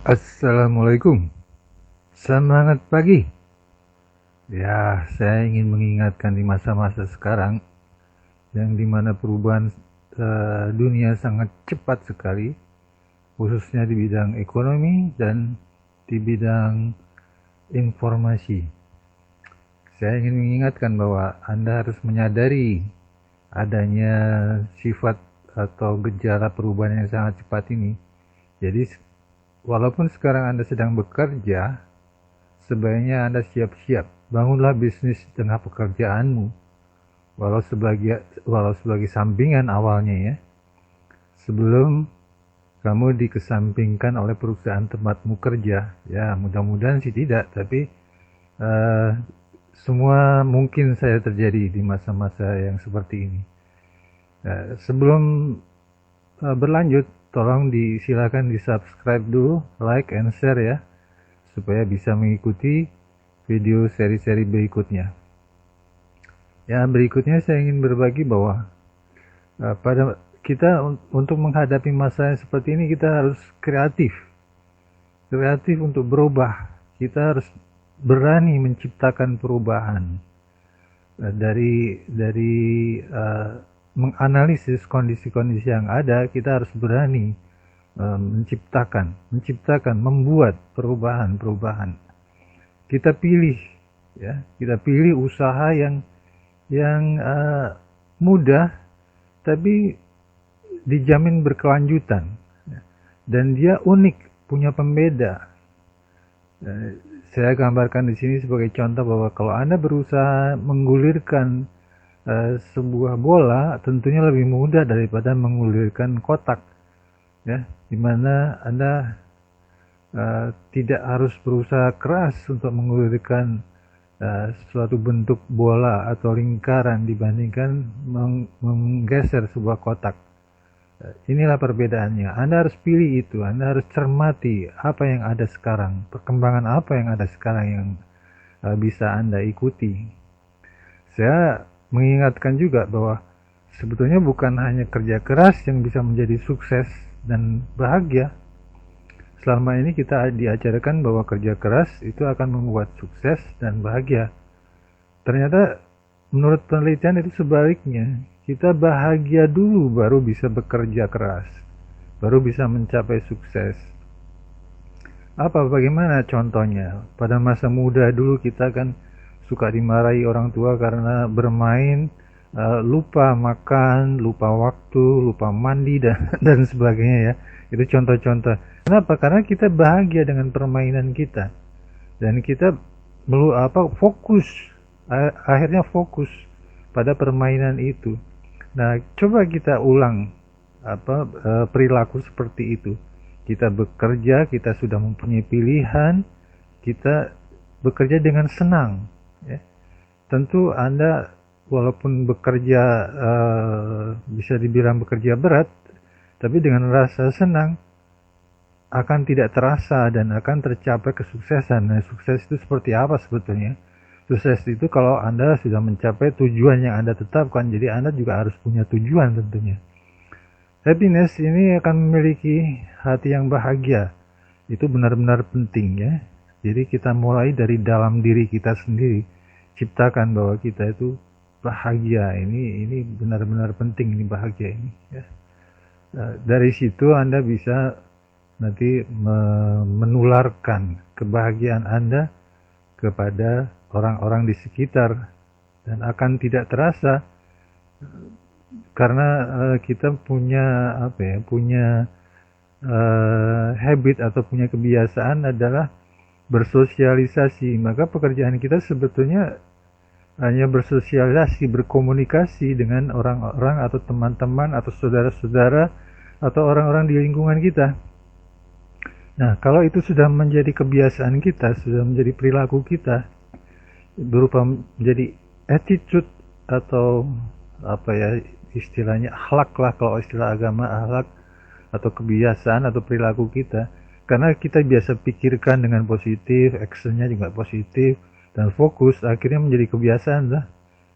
Assalamualaikum. Semangat pagi. Ya, saya ingin mengingatkan di masa-masa sekarang yang dimana perubahan dunia sangat cepat sekali, khususnya di bidang ekonomi dan di bidang informasi. Saya ingin mengingatkan bahwa Anda harus menyadari adanya sifat atau gejala perubahan yang sangat cepat ini. Jadi, walaupun sekarang Anda sedang bekerja, sebaiknya Anda siap-siap. Bangunlah bisnis di tengah pekerjaanmu, walau sebagai sampingan awalnya ya, sebelum kamu dikesampingkan oleh perusahaan tempatmu kerja. Ya, mudah-mudahan sih tidak, tapi uh, semua mungkin saya terjadi di masa-masa yang seperti ini. Sebelum berlanjut, tolong silakan di subscribe dulu, like and share ya, supaya bisa mengikuti video seri-seri berikutnya. Ya, berikutnya saya ingin berbagi bahwa pada kita untuk menghadapi masa yang seperti ini kita harus kreatif untuk berubah. Kita harus berani menciptakan perubahan dari menganalisis kondisi-kondisi yang ada. Kita harus berani menciptakan, membuat perubahan. Kita pilih usaha yang mudah tapi dijamin berkelanjutan, dan dia unik, punya pembeda. Saya gambarkan di sini sebagai contoh bahwa kalau Anda berusaha menggulirkan sebuah bola, tentunya lebih mudah daripada menggulirkan kotak, ya, dimana Anda tidak harus berusaha keras untuk menggulirkan suatu bentuk bola atau lingkaran dibandingkan menggeser sebuah kotak. Inilah perbedaannya. Anda harus pilih itu. Anda harus cermati apa yang ada sekarang, perkembangan apa yang ada sekarang yang bisa Anda ikuti. Saya mengingatkan juga bahwa sebetulnya bukan hanya kerja keras yang bisa menjadi sukses dan bahagia. Selama ini kita diajarkan bahwa kerja keras itu akan membuat sukses dan bahagia. Ternyata menurut penelitian itu sebaliknya. Kita bahagia dulu baru bisa bekerja keras, baru bisa mencapai sukses. Bagaimana contohnya? Pada masa muda dulu kita kan suka dimarahi orang tua karena bermain, lupa makan, lupa waktu, lupa mandi dan sebagainya ya. Itu contoh-contoh. Kenapa? Karena kita bahagia dengan permainan kita, dan kita fokus, akhirnya fokus pada permainan itu. Nah, coba kita ulang perilaku seperti itu. Kita bekerja, kita sudah mempunyai pilihan, kita bekerja dengan senang. Ya. Tentu Anda walaupun bekerja bisa dibilang bekerja berat, tapi dengan rasa senang akan tidak terasa dan akan tercapai kesuksesan. Nah, sukses itu seperti apa sebetulnya? Sukses itu kalau Anda sudah mencapai tujuan yang Anda tetapkan. Jadi Anda juga harus punya tujuan tentunya. Happiness ini akan memiliki hati yang bahagia. Itu benar-benar penting ya. Jadi kita mulai dari dalam diri kita sendiri. Ciptakan bahwa kita itu bahagia. Ini benar-benar penting, ini bahagia ini ya. Dari situ Anda bisa nanti menularkan kebahagiaan Anda kepada orang-orang di sekitar, dan akan tidak terasa karena kita punya habit atau punya kebiasaan adalah bersosialisasi. Maka pekerjaan kita sebetulnya hanya bersosialisasi, berkomunikasi dengan orang-orang atau teman-teman atau saudara-saudara atau orang-orang di lingkungan kita. Nah, kalau itu sudah menjadi kebiasaan kita, sudah menjadi perilaku kita, berupa menjadi attitude atau istilahnya akhlak lah, kalau istilah agama akhlak atau kebiasaan atau perilaku kita, karena kita biasa pikirkan dengan positif, actionnya juga positif dan fokus, akhirnya menjadi kebiasaan lah.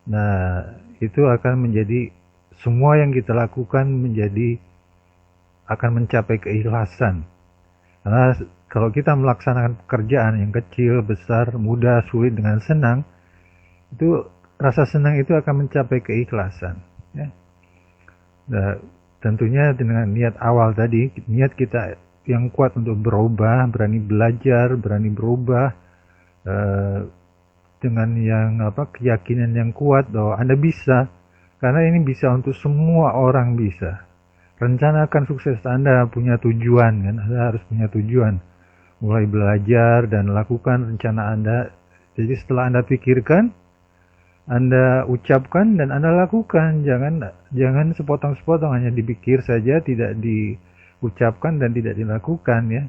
Nah, itu akan menjadi semua yang kita lakukan akan mencapai keikhlasan. Kalau kita melaksanakan pekerjaan yang kecil, besar, mudah, sulit dengan senang, itu rasa senang itu akan mencapai keikhlasan. Ya. Nah, tentunya dengan niat awal tadi, niat kita yang kuat untuk berubah, berani belajar, berani berubah, dengan keyakinan yang kuat bahwa Anda bisa, karena ini bisa untuk semua orang bisa. Rencanakan sukses Anda punya tujuan kan, Anda harus punya tujuan. Mulai belajar dan lakukan rencana Anda. Jadi setelah Anda pikirkan, Anda ucapkan dan Anda lakukan. Jangan sepotong-sepotong, hanya dipikir saja, tidak diucapkan dan tidak dilakukan ya.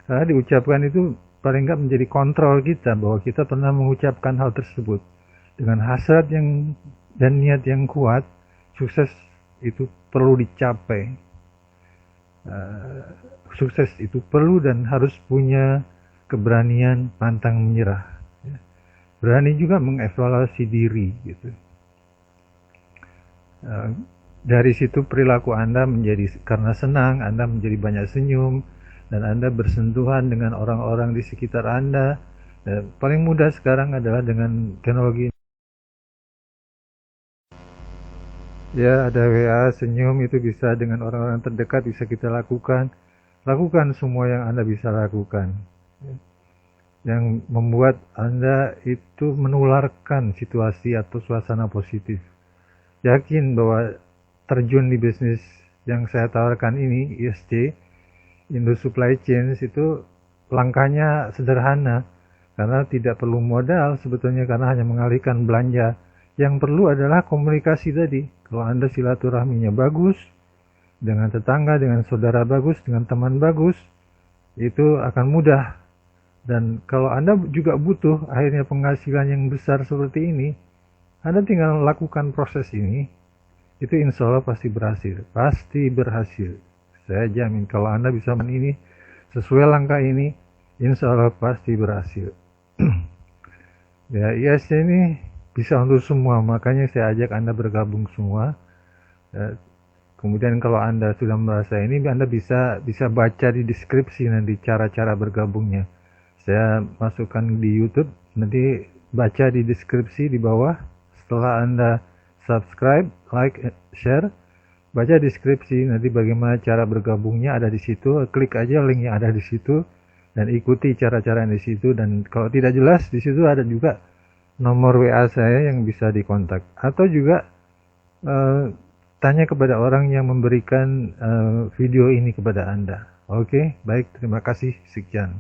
Karena diucapkan itu paling nggak menjadi kontrol kita bahwa kita pernah mengucapkan hal tersebut. Dengan hasrat dan niat yang kuat, sukses itu perlu dicapai. Sukses itu perlu dan harus punya keberanian pantang menyerah. Berani juga mengevaluasi diri gitu. Dari situ perilaku Anda menjadi, karena senang, Anda menjadi banyak senyum, dan Anda bersentuhan dengan orang-orang di sekitar Anda. Paling mudah sekarang adalah dengan teknologi. Ya, ada WA, senyum itu bisa dengan orang-orang terdekat, bisa kita lakukan. Lakukan semua yang Anda bisa lakukan. Yang membuat Anda itu menularkan situasi atau suasana positif. Yakin bahwa terjun di bisnis yang saya tawarkan ini, ISC, Indo Supply Chain, itu langkahnya sederhana. Karena tidak perlu modal sebetulnya, karena hanya mengalihkan belanja. Yang perlu adalah komunikasi tadi. Kalau Anda silaturahminya bagus, dengan tetangga, dengan saudara bagus, dengan teman bagus, itu akan mudah. Dan kalau Anda juga butuh akhirnya penghasilan yang besar seperti ini, Anda tinggal lakukan proses ini, itu insya Allah pasti berhasil. Pasti berhasil. Saya jamin kalau Anda bisa ini, sesuai langkah ini, insya Allah pasti berhasil. Ya, ISC ini bisa untuk semua, makanya saya ajak Anda bergabung semua. Kemudian kalau Anda sudah merasa ini, Anda bisa baca di deskripsi nanti cara-cara bergabungnya. Saya masukkan di YouTube, nanti baca di deskripsi di bawah. Setelah Anda subscribe, like, share, baca deskripsi nanti bagaimana cara bergabungnya ada di situ. Klik aja link yang ada di situ dan ikuti cara-cara yang di situ. Dan kalau tidak jelas, di situ ada juga nomor WA saya yang bisa dikontak, atau juga tanya kepada orang yang memberikan video ini kepada Anda. Oke, baik, terima kasih, sekian.